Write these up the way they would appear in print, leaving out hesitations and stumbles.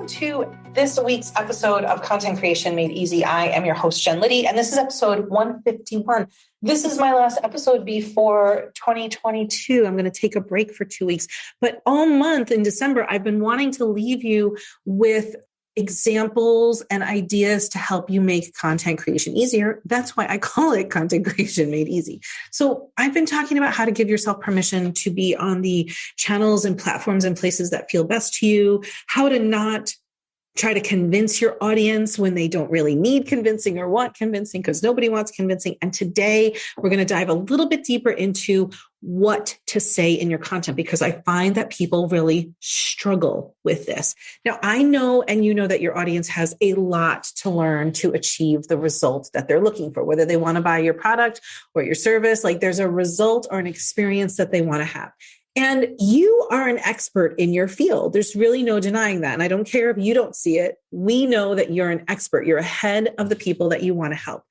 Welcome to this week's episode of Content Creation Made Easy. I am your host, Jen Liddy, and this is episode 151. This is my last episode before 2022. I'm going to take a break for 2 weeks, but all month in December, I've been wanting to leave you with examples and ideas to help you make content creation easier. That's why I call it Content Creation Made Easy. So I've been talking about how to give yourself permission to be on the channels and platforms and places that feel best to you, how to not try to convince your audience when they don't really need convincing or want convincing, because nobody wants convincing. And today we're going to dive a little bit deeper into what to say in your content, because I find that people really struggle with this. Now, I know, and you know, that your audience has a lot to learn to achieve the result that they're looking for, whether they want to buy your product or your service. Like, there's a result or an experience that they want to have. And you are an expert in your field. There's really no denying that. And I don't care if you don't see it. We know that you're an expert. You're ahead of the people that you want to help.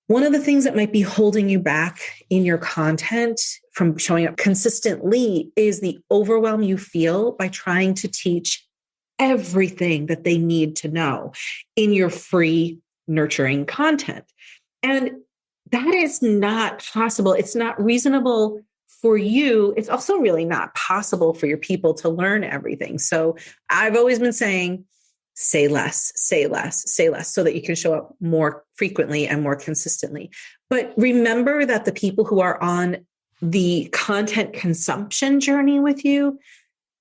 One of the things that might be holding you back in your content from showing up consistently is the overwhelm you feel by trying to teach everything that they need to know in your free, nurturing content. And that is not possible. It's not reasonable for you. It's also really not possible for your people to learn everything. So I've always been saying, say less, say less, say less, so that you can show up more frequently and more consistently. But remember that the people who are on the content consumption journey with you,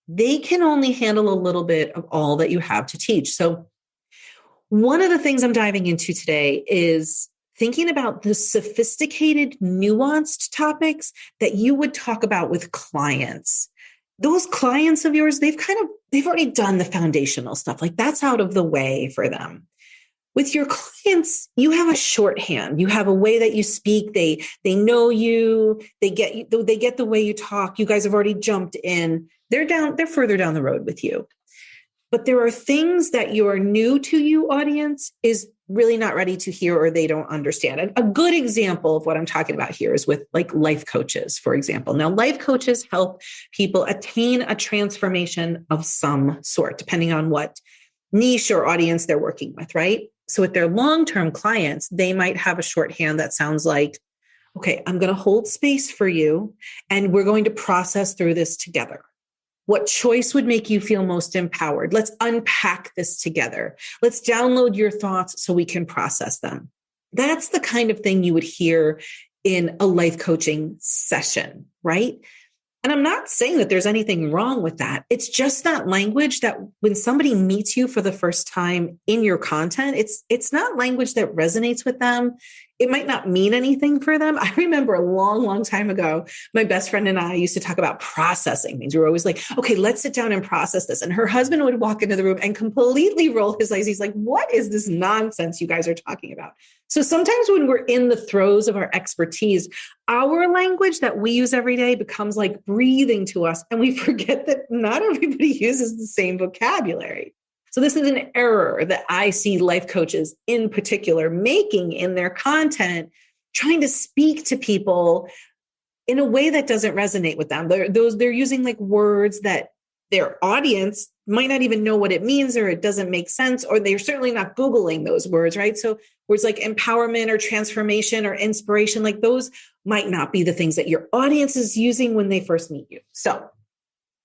they can only handle a little bit of all that you have to teach. So one of the things I'm diving into today is thinking about the sophisticated, nuanced topics that you would talk about with clients. Those clients of yours, they've already done the foundational stuff. Like, that's out of the way for them. With your clients, you have a shorthand. You have a way that you speak. They know you. They get the way you talk. You guys have already jumped in. They're further down the road with you. But there are things that your new to you audience is really not ready to hear, or they don't understand. And a good example of what I'm talking about here is with like life coaches, for example. Now, life coaches help people attain a transformation of some sort, depending on what niche or audience they're working with, right? So with their long-term clients, they might have a shorthand that sounds like, okay, I'm going to hold space for you, and we're going to process through this together. What choice would make you feel most empowered? Let's unpack this together. Let's download your thoughts so we can process them. That's the kind of thing you would hear in a life coaching session, right? And I'm not saying that there's anything wrong with that. It's just not language that when somebody meets you for the first time in your content, it's not language that resonates with them. It might not mean anything for them. I remember a long, long time ago, my best friend and I used to talk about processing things. We were always like, okay, let's sit down and process this. And her husband would walk into the room and completely roll his eyes. He's like, what is this nonsense you guys are talking about? So sometimes when we're in the throes of our expertise, our language that we use every day becomes like breathing to us. And we forget that not everybody uses the same vocabulary. So this is an error that I see life coaches in particular making in their content, trying to speak to people in a way that doesn't resonate with them. They're using like words that their audience might not even know what it means, or it doesn't make sense, or they're certainly not Googling those words, right? So words like empowerment or transformation or inspiration, like those might not be the things that your audience is using when they first meet you. So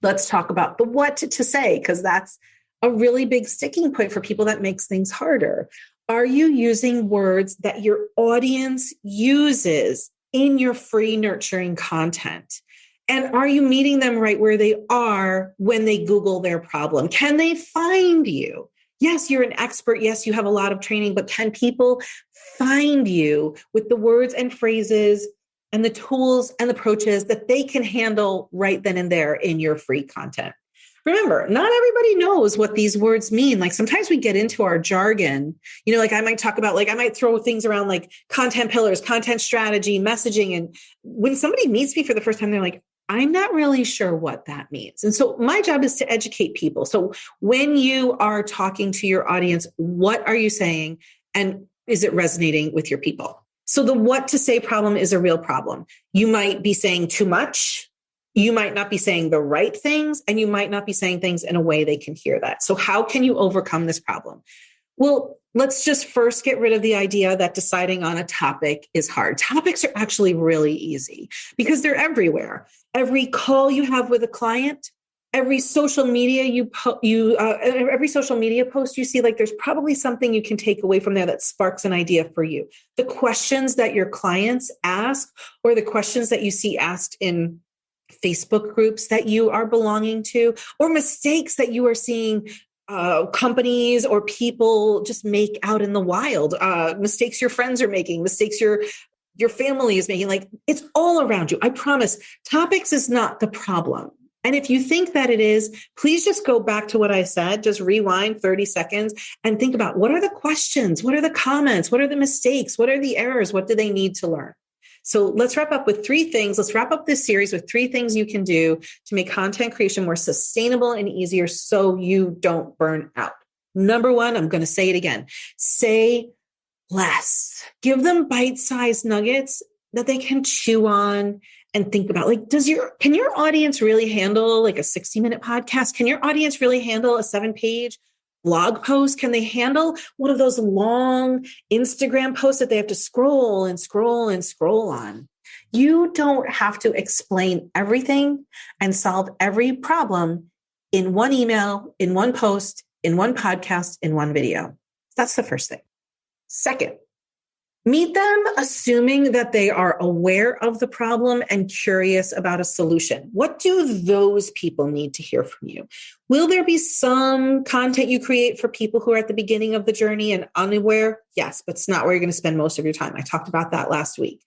let's talk about the what to say, because that's a really big sticking point for people that makes things harder. Are you using words that your audience uses in your free nurturing content? And are you meeting them right where they are when they Google their problem? Can they find you? Yes, you're an expert. Yes, you have a lot of training, but can people find you with the words and phrases and the tools and approaches that they can handle right then and there in your free content? Remember, not everybody knows what these words mean. Like, sometimes we get into our jargon, like I might talk about, like I might throw things around like content pillars, content strategy, messaging. And when somebody meets me for the first time, they're like, I'm not really sure what that means. And so my job is to educate people. So when you are talking to your audience, what are you saying? And is it resonating with your people? So the what to say problem is a real problem. You might be saying too much. you might not be saying the right things, and you might not be saying things in a way they can hear that. So how can you overcome this problem? Well, let's just first get rid of the idea that deciding on a topic is hard. Topics are actually really easy because they're everywhere. Every call you have with a client, every social media every social media post you see, like there's probably something you can take away from there that sparks an idea for you. The questions that your clients ask, or the questions that you see asked in Facebook groups that you are belonging to, or mistakes that you are seeing companies or people just make out in the wild, mistakes your friends are making, mistakes your family is making. Like, it's all around you. I promise topics is not the problem. And if you think that it is, please just go back to what I said, just rewind 30 seconds and think about, what are the questions? What are the comments? What are the mistakes? What are the errors? What do they need to learn? So let's wrap up with 3 things. Let's wrap up this series with 3 things you can do to make content creation more sustainable and easier so you don't burn out. Number 1, I'm going to say it again. Say less. Give them bite-sized nuggets that they can chew on and think about. Like, can your audience really handle like a 60-minute podcast? Can your audience really handle a 7-page blog post? Can they handle one of those long Instagram posts that they have to scroll and scroll and scroll on? You don't have to explain everything and solve every problem in one email, in one post, in one podcast, in one video. That's the first thing. Second, meet them assuming that they are aware of the problem and curious about a solution. What do those people need to hear from you? Will there be some content you create for people who are at the beginning of the journey and unaware? Yes, but it's not where you're going to spend most of your time. I talked about that last week.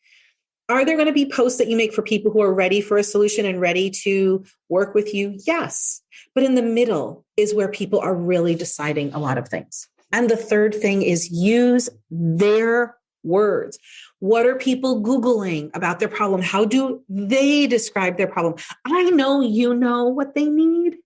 Are there going to be posts that you make for people who are ready for a solution and ready to work with you? Yes. But in the middle is where people are really deciding a lot of things. And the third thing is use their words. What are people Googling about their problem? How do they describe their problem? I know you know what they need,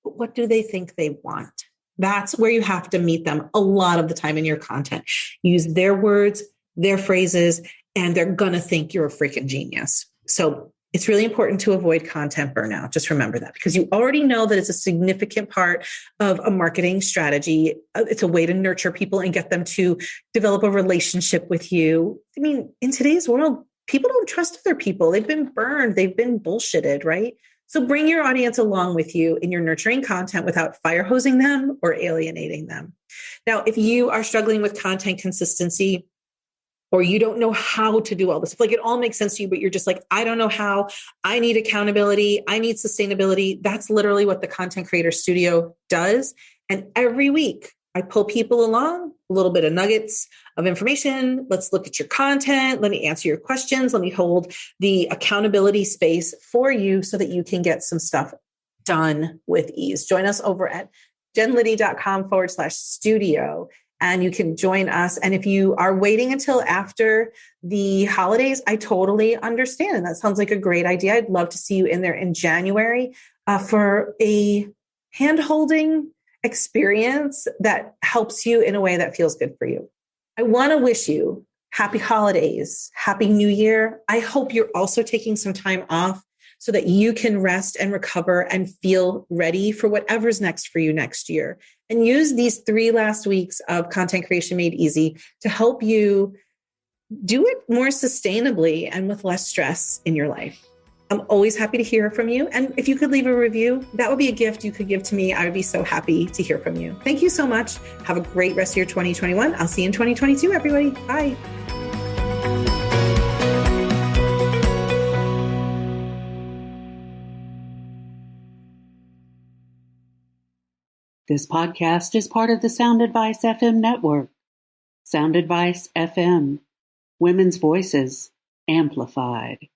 but what do they think they want? That's where you have to meet them a lot of the time in your content. Use their words, their phrases, and they're going to think you're a freaking genius. So it's really important to avoid content burnout. Just remember that, because you already know that it's a significant part of a marketing strategy. It's a way to nurture people and get them to develop a relationship with you. I mean, in today's world, people don't trust other people. They've been burned. They've been bullshitted, right? So bring your audience along with you in your nurturing content without fire hosing them or alienating them. Now, if you are struggling with content consistency, or you don't know how to do all this, like it all makes sense to you, but you're just like, I don't know how, I need accountability, I need sustainability. That's literally what the Content Creator Studio does. And every week I pull people along, a little bit of nuggets of information. Let's look at your content. Let me answer your questions. Let me hold the accountability space for you so that you can get some stuff done with ease. Join us over at jenliddy.com/studio. And you can join us. And if you are waiting until after the holidays, I totally understand. And that sounds like a great idea. I'd love to see you in there in January for a hand-holding experience that helps you in a way that feels good for you. I want to wish you happy holidays, happy new year. I hope you're also taking some time off so that you can rest and recover and feel ready for whatever's next for you next year. And use these 3 last weeks of Content Creation Made Easy to help you do it more sustainably and with less stress in your life. I'm always happy to hear from you. And if you could leave a review, that would be a gift you could give to me. I would be so happy to hear from you. Thank you so much. Have a great rest of your 2021. I'll see you in 2022, everybody. Bye. This podcast is part of the Sound Advice FM network. Sound Advice FM. Women's voices amplified.